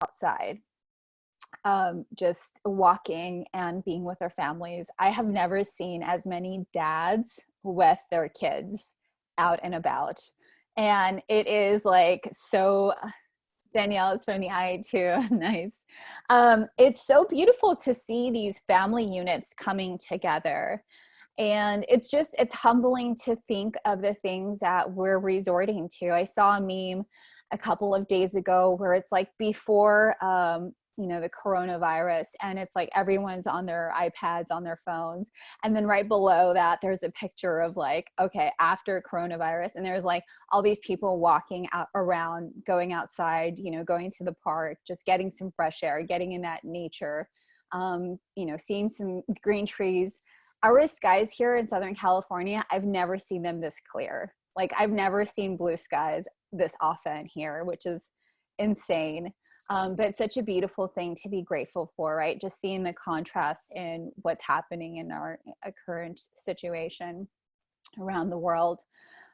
outside, just walking and being with their families. I have never seen as many dads with their kids out and about. And it is like so, Danielle is from the IA too. Nice. It's so beautiful to see these family units coming together. And it's humbling to think of the things that we're resorting to. I saw a meme a couple of days ago where it's like before, the coronavirus, and it's like everyone's on their iPads, on their phones. And then right below that, there's a picture of like, okay, after coronavirus. And there's like all these people walking out around, going outside, going to the park, just getting some fresh air, getting in that nature, seeing some green trees. Our skies here in Southern California, I've never seen them this clear. Like I've never seen blue skies this often here, which is insane. But it's such a beautiful thing to be grateful for, right? Just seeing the contrast in what's happening in our current situation around the world.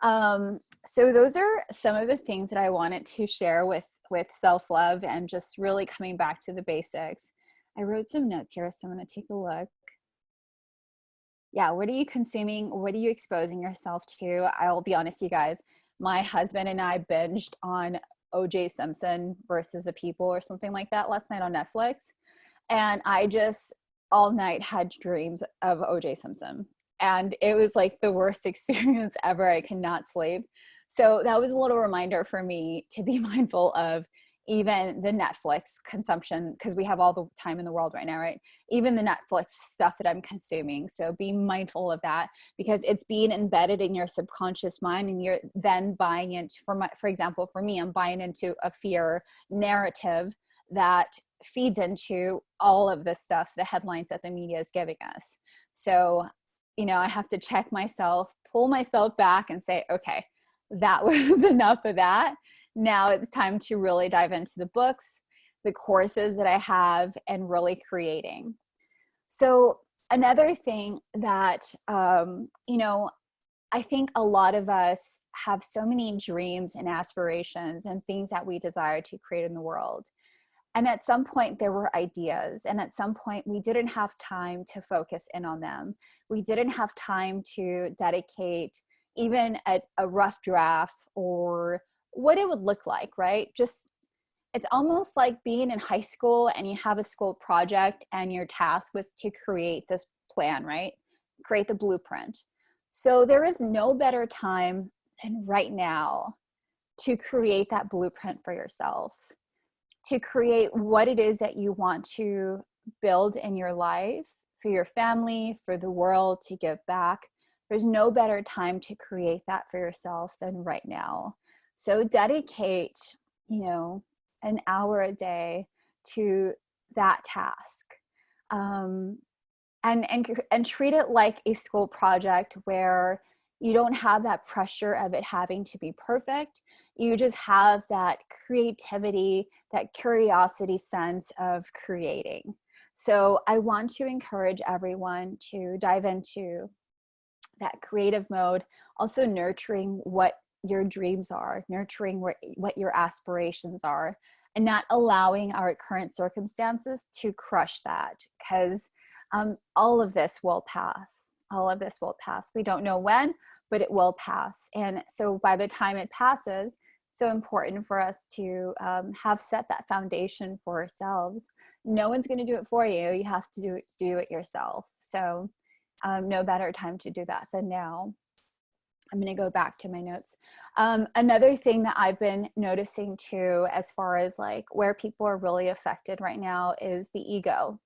So those are some of the things that I wanted to share with self-love and just really coming back to the basics. I wrote some notes here, so I'm going to take a look. Yeah, what are you consuming? What are you exposing yourself to? I'll be honest, you guys, my husband and I binged on O.J. Simpson versus the People or something like that last night on Netflix. And I just all night had dreams of O.J. Simpson. And it was like the worst experience ever. I could not sleep. So that was a little reminder for me to be mindful of even the Netflix consumption, because we have all the time in the world right now, right? Even the Netflix stuff that I'm consuming. So be mindful of that, because it's being embedded in your subconscious mind, and you're then buying into, for example, for me, I'm buying into a fear narrative that feeds into all of the stuff, the headlines that the media is giving us. So, I have to check myself, pull myself back and say, okay, that was enough of that. Now it's time to really dive into the books, the courses that I have, and really creating. So another thing that, I think a lot of us have so many dreams and aspirations and things that we desire to create in the world. And at some point there were ideas, and at some point we didn't have time to focus in on them. We didn't have time to dedicate even a rough draft or what it would look like, right? Just, it's almost like being in high school and you have a school project and your task was to create this plan, right? Create the blueprint. So there is no better time than right now to create that blueprint for yourself, to create what it is that you want to build in your life, for your family, for the world, to give back. There's no better time to create that for yourself than right now. So dedicate, an hour a day to that task, and treat it like a school project where you don't have that pressure of it having to be perfect. You just have that creativity, that curiosity sense of creating. So I want to encourage everyone to dive into that creative mode, also nurturing what your dreams are, nurturing what your aspirations are, and not allowing our current circumstances to crush that, because all of this will pass. All of this will pass. We don't know when, but it will pass. And so by the time it passes, it's so important for us to have set that foundation for ourselves. No one's going to do it for you. You have to do it yourself. So no better time to do that than now. I'm going to go back to my notes. Another thing that I've been noticing too, as far as like where people are really affected right now, is the ego.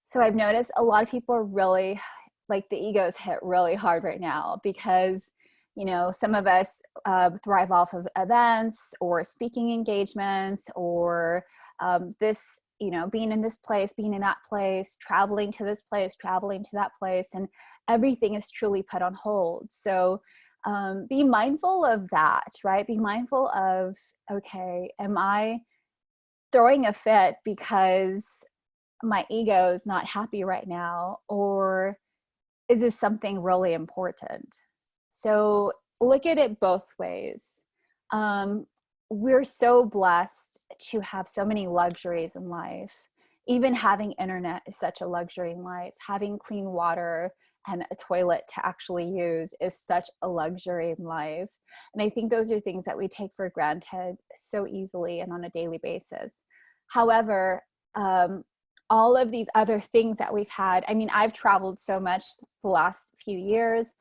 So I've noticed a lot of people are really, like, the egos hit really hard right now because, some of us thrive off of events or speaking engagements or this, being in this place, being in that place, traveling to this place, traveling to that place, and everything is truly put on hold. So be mindful of that, right? Be mindful of, okay, am I throwing a fit because my ego is not happy right now, or is this something really important? So look at it both ways. we're so blessed to have so many luxuries in life. Even having internet is such a luxury in life. Having clean water and a toilet to actually use is such a luxury in life. And I think those are things that we take for granted so easily and on a daily basis. However, all of these other things that we've had, I mean, I've traveled so much the last few years,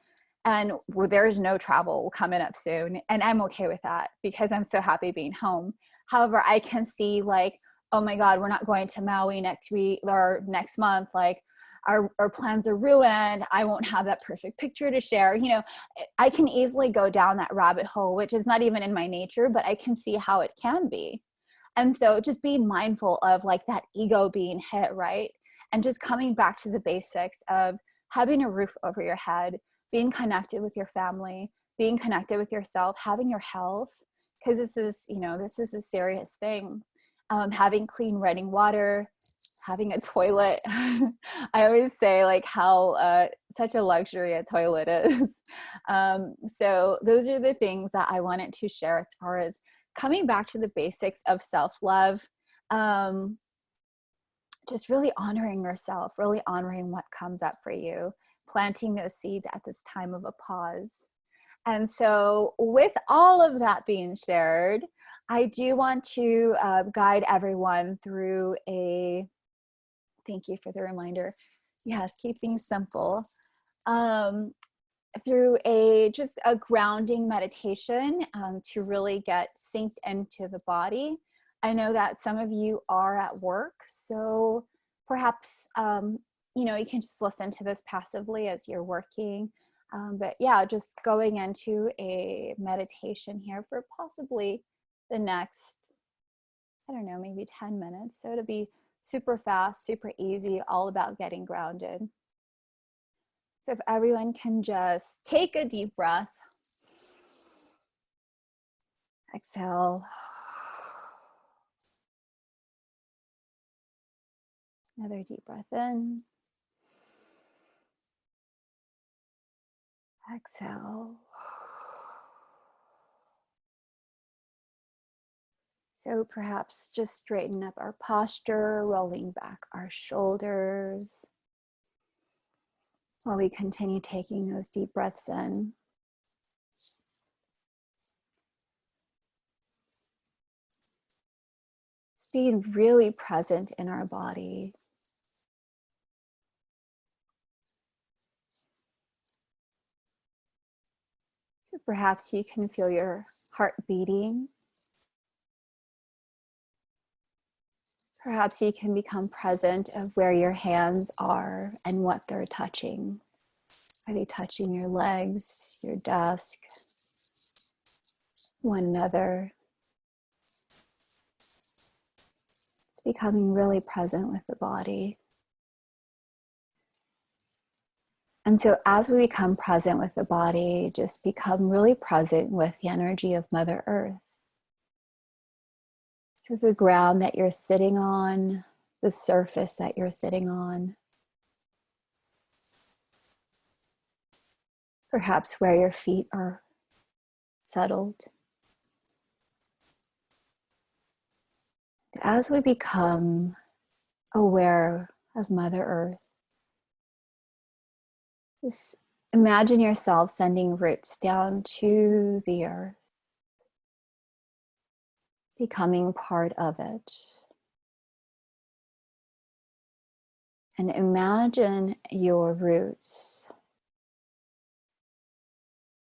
and there's no travel coming up soon. And I'm okay with that because I'm so happy being home. However, I can see like, oh my God, we're not going to Maui next week or next month. Like our plans are ruined. I won't have that perfect picture to share. You know, I can easily go down that rabbit hole, which is not even in my nature, but I can see how it can be. And so just being mindful of like that ego being hit, right? And just coming back to the basics of having a roof over your head, being connected with your family, being connected with yourself, having your health, because this is, you know, this is a serious thing. Having clean running water, having a toilet. I always say like how such a luxury a toilet is. So those are the things that I wanted to share as far as coming back to the basics of self-love. Just really honoring yourself, really honoring what comes up for you, planting those seeds at this time of a pause. And so with all of that being shared, I do want to guide everyone through a, thank you for the reminder. Yes, keep things simple. Through just a grounding meditation to really get synced into the body. I know that some of you are at work, so perhaps, you know, you can just listen to this passively as you're working. But yeah, just going into a meditation here for possibly the next, I don't know, maybe 10 minutes. So it'll be super fast, super easy, all about getting grounded. So if everyone can just take a deep breath, exhale. Another deep breath in. Exhale. So perhaps just straighten up our posture, rolling back our shoulders while we continue taking those deep breaths in. Just being really present in our body. So perhaps you can feel your heart beating. Perhaps you can become present of where your hands are and what they're touching. Are they touching your legs, your desk, one another? Becoming really present with the body. And so as we become present with the body, just become really present with the energy of Mother Earth. So the ground that you're sitting on, the surface that you're sitting on, perhaps where your feet are settled. As we become aware of Mother Earth, just imagine yourself sending roots down to the earth, becoming part of it. And imagine your roots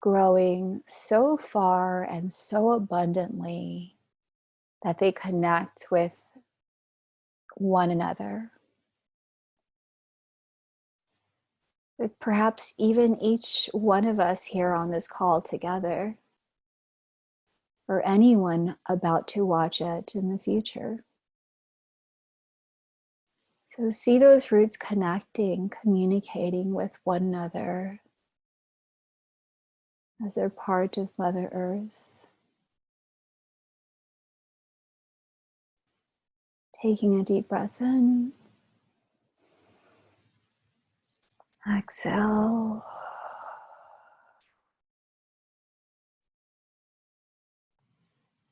growing so far and so abundantly that they connect with one another. With perhaps even each one of us here on this call together, or anyone about to watch it in the future. So see those roots connecting, communicating with one another as they're part of Mother Earth. Taking a deep breath in. Exhale.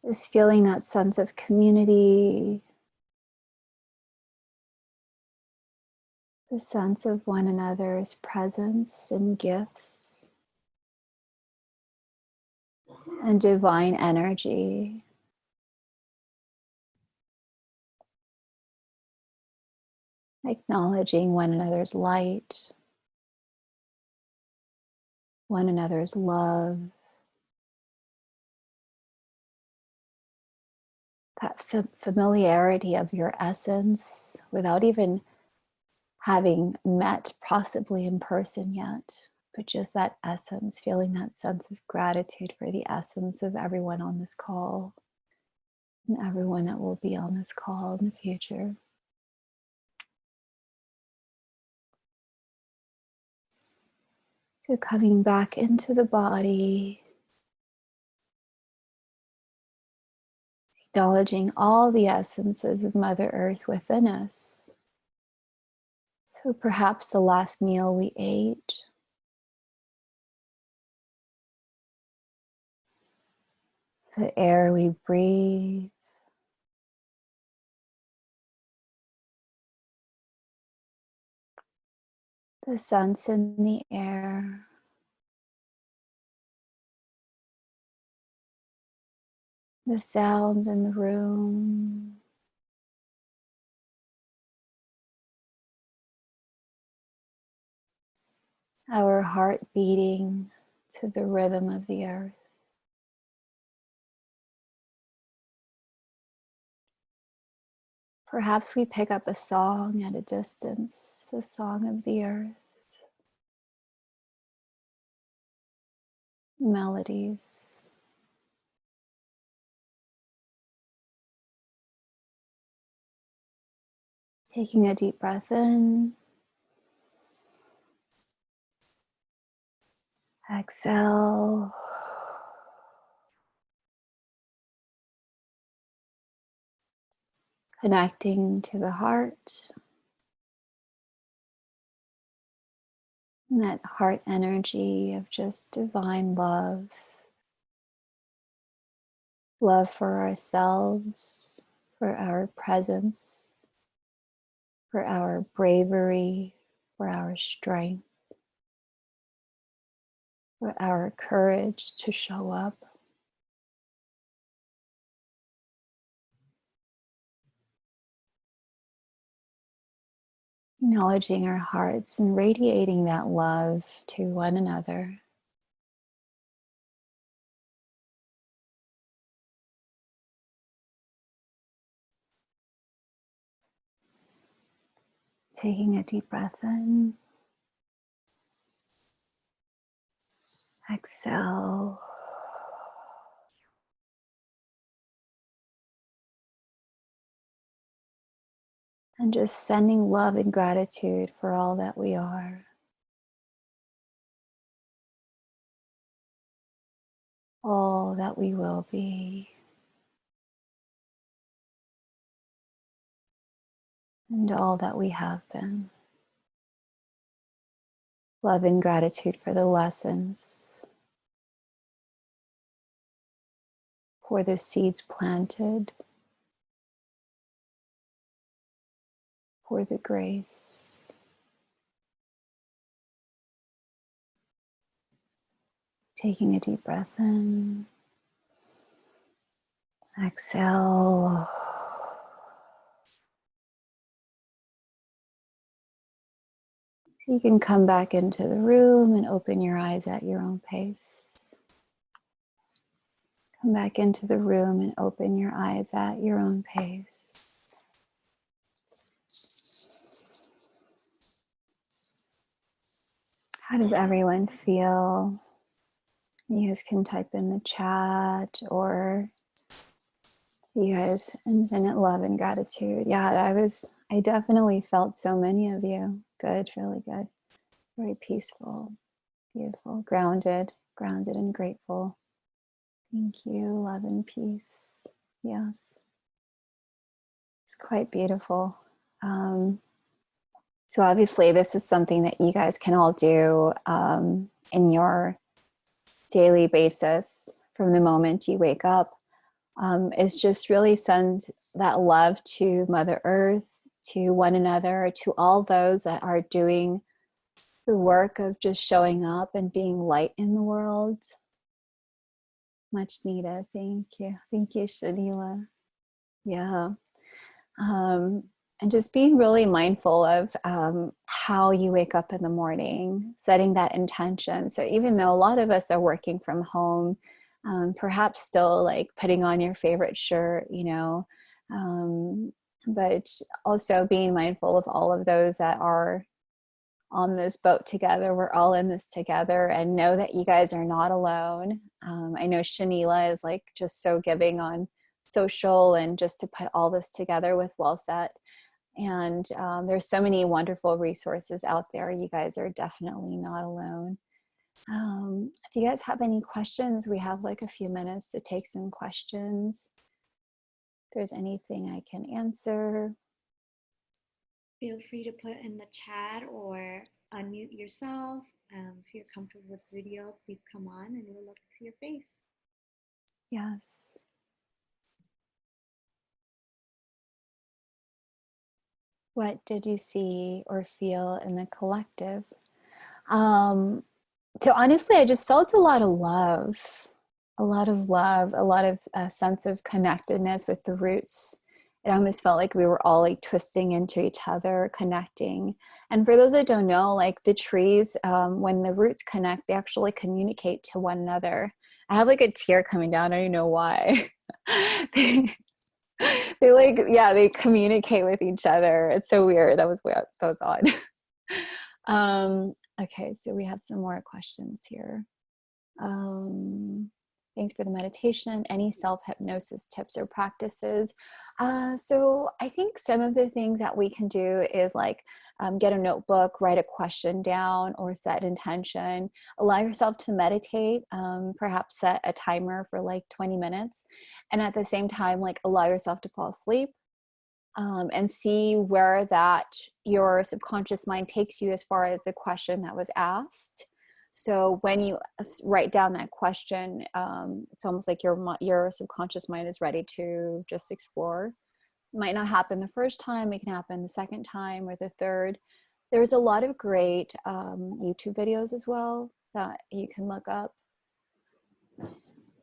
Just feeling that sense of community, the sense of one another's presence and gifts and divine energy. Acknowledging one another's light, one another's love, that familiarity of your essence without even having met possibly in person yet, but just that essence, feeling that sense of gratitude for the essence of everyone on this call and everyone that will be on this call in the future. So coming back into the body, acknowledging all the essences of Mother Earth within us. So perhaps the last meal we ate, the air we breathe, the sense in the air, the sounds in the room, our heart beating to the rhythm of the earth. Perhaps we pick up a song at a distance, the song of the earth, melodies. Taking a deep breath in, exhale. Connecting to the heart. And that heart energy of just divine love. Love for ourselves, for our presence, for our bravery, for our strength, for our courage to show up. Acknowledging our hearts and radiating that love to one another. Taking a deep breath in. Exhale. And just sending love and gratitude for all that we are. All that we will be. And all that we have been. Love and gratitude for the lessons, for the seeds planted, for the grace. Taking a deep breath in, exhale. So you can come back into the room and open your eyes at your own pace. Come back into the room and open your eyes at your own pace. How does everyone feel? You guys can type in the chat, or you guys, infinite love and gratitude. Yeah, I definitely felt so many of you. Good, really good. Very peaceful, beautiful, grounded and grateful. Thank you, love and peace. Yes, it's quite beautiful. So obviously this is something that you guys can all do in your daily basis from the moment you wake up. is just really send that love to Mother Earth, to one another, to all those that are doing the work of just showing up and being light in the world. Much needed. Thank you. Thank you, Shanila. Yeah. And just being really mindful of how you wake up in the morning, setting that intention. So even though a lot of us are working from home, perhaps still like putting on your favorite shirt, you know, but also being mindful of all of those that are on this boat together. We're all in this together, and know that you guys are not alone. I know Shanila is like just so giving on social and just to put all this together with WellSet. And there's so many wonderful resources out there. You guys are definitely not alone. If you guys have any questions, we have like a few minutes to take some questions. If there's anything I can answer. Feel free to put in the chat or unmute yourself. If you're comfortable with video, please come on and we'll love to see your face. Yes. What did you see or feel in the collective? So honestly, I just felt a lot of love, a lot of sense of connectedness with the roots. It almost felt like we were all like twisting into each other, connecting. And for those that don't know, like the trees, when the roots connect, they actually communicate to one another. I have like a tear coming down. I don't know why. They like, yeah, they communicate with each other. It's so weird. That was weird. That was odd. Okay, so we have some more questions here. Thanks for the meditation. Any self-hypnosis tips or practices? So I think some of the things that we can do is like get a notebook, write a question down, or set intention. Allow yourself to meditate, perhaps set a timer for like 20 minutes. And at the same time, like allow yourself to fall asleep. And see where that your subconscious mind takes you as far as the question that was asked. So when you write down that question, it's almost like your subconscious mind is ready to just explore. It might not happen the first time, it can happen the second time or the third. There's a lot of great YouTube videos as well that you can look up.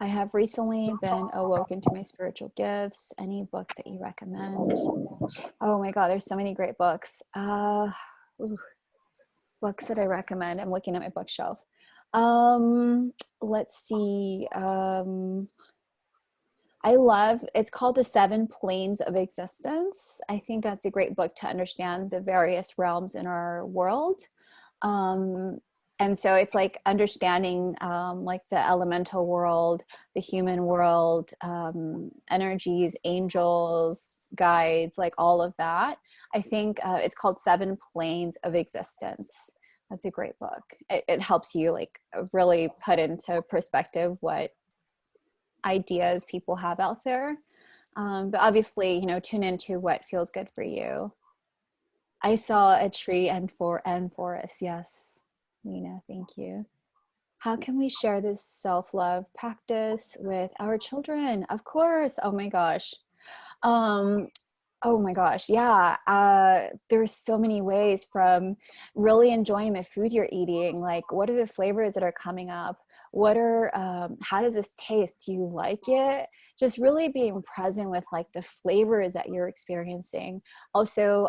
I have recently been awoken to my spiritual gifts. Any books that you recommend? Oh my God, there's so many great books. Books that I recommend. I'm looking at my bookshelf. Let's see. I love, it's called The Seven Planes of Existence. I think that's a great book to understand the various realms in our world. And so it's like understanding like the elemental world, the human world, energies, angels, guides, like all of that. I think it's called Seven Planes of Existence. That's a great book. It helps you like really put into perspective what ideas people have out there. But obviously, you know, tune into what feels good for you. I saw a tree and forest. Yes. Nina, thank you. How can we share this self-love practice with our children? Of course. Oh my gosh. Oh my gosh. Yeah. There's so many ways, from really enjoying the food you're eating. Like, what are the flavors that are coming up? What are, how does this taste? Do you like it? Just really being present with like the flavors that you're experiencing. Also,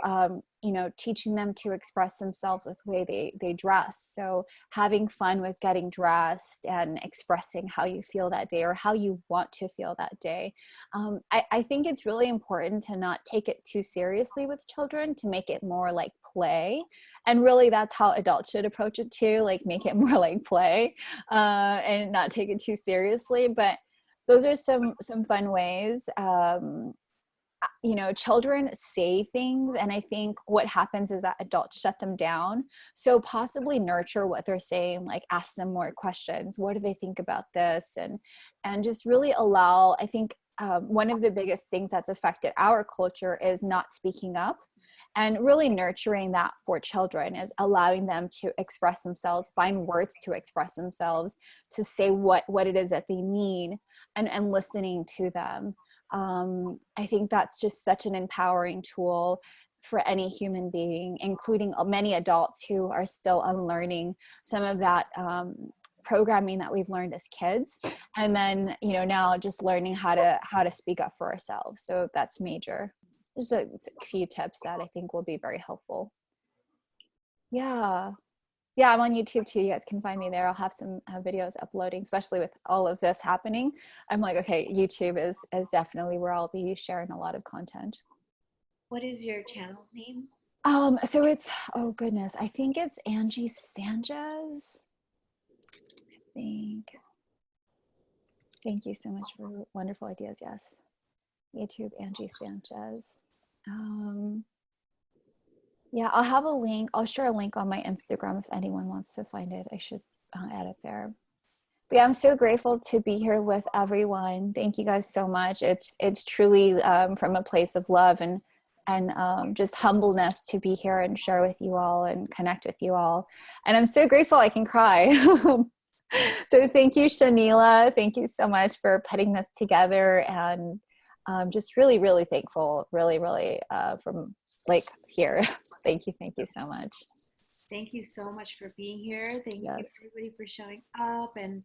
you know, teaching them to express themselves with the way they dress. So having fun with getting dressed and expressing how you feel that day or how you want to feel that day. I think it's really important to not take it too seriously with children, to make it more like play. And really that's how adults should approach it too, like make it more like play and not take it too seriously. But those are some fun ways. You know, children say things, and I think what happens is that adults shut them down. So possibly nurture what they're saying, like ask them more questions. What do they think about this? And just really allow, I think one of the biggest things that's affected our culture is not speaking up. And really nurturing that for children is allowing them to express themselves, find words to express themselves, to say what it is that they need, and listening to them. I think that's just such an empowering tool for any human being, including many adults who are still unlearning some of that programming that we've learned as kids, and then now just learning how to speak up for ourselves. So that's major. There's a few tips that I think will be very helpful. Yeah, I'm on YouTube too. You guys can find me there. I'll have some videos uploading, especially with all of this happening. I'm like, okay, YouTube is definitely where I'll be sharing a lot of content. What is your channel name? So it's, oh goodness, I think it's Angie Sanchez. I think. Thank you so much for wonderful ideas. Yes. YouTube, Angie Sanchez. Yeah, I'll have a link. I'll share a link on my Instagram if anyone wants to find it. I should add it there. But yeah, I'm so grateful to be here with everyone. Thank you guys so much. It's truly from a place of love and just humbleness to be here and share with you all and connect with you all. And I'm so grateful I can cry. So thank you, Shanila. Thank you so much for putting this together, and just really, really thankful, really, really from like here. Thank you so much. Thank you so much for being here. Thank you everybody for showing up, and